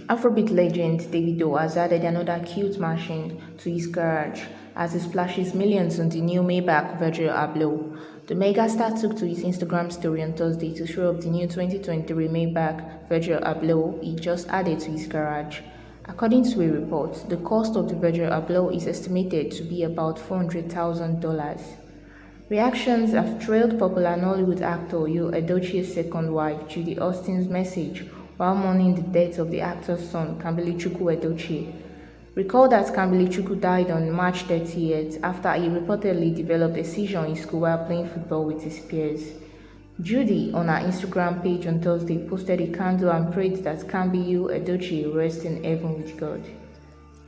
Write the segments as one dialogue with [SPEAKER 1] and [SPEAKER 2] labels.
[SPEAKER 1] Afrobeat legend Davido has added another cute machine to his garage as he splashes millions on the new Maybach Abloh. The megastar took to his Instagram story on Thursday to show off the new 2023 Maybach Abloh he just added to his garage. According to a report, the cost of the Abloh is estimated to be about $400,000. Reactions have trailed popular Nollywood actor Yo Edochie's second wife, Judy Austin's message while mourning the death of the actor's son, Kambilichukwu Edochie. Recall that Kambilichukwu died on March 30th after he reportedly developed a seizure in school while playing football with his peers. Judy, on her Instagram page on Thursday, posted a candle and prayed that Kambiliu Edochie rest in heaven with God.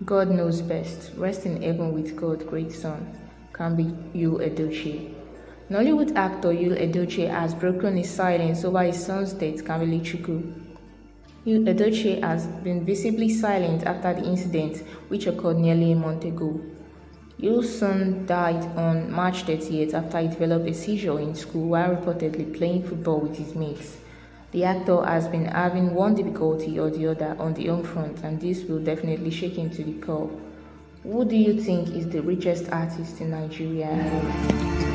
[SPEAKER 1] God knows best. Rest in heaven with God, great son. Kambiliu Edochie. Nollywood actor Yul Edochie has broken his silence over his son's death, Kambilichukwu. Yul Edochie has been visibly silent after the incident, which occurred nearly a month ago. Yul's son died on March 30th after he developed a seizure in school while reportedly playing football with his mates. The actor has been having one difficulty or the other on the home front, and this will definitely shake him to the core. Who do you think is the richest artist in Nigeria?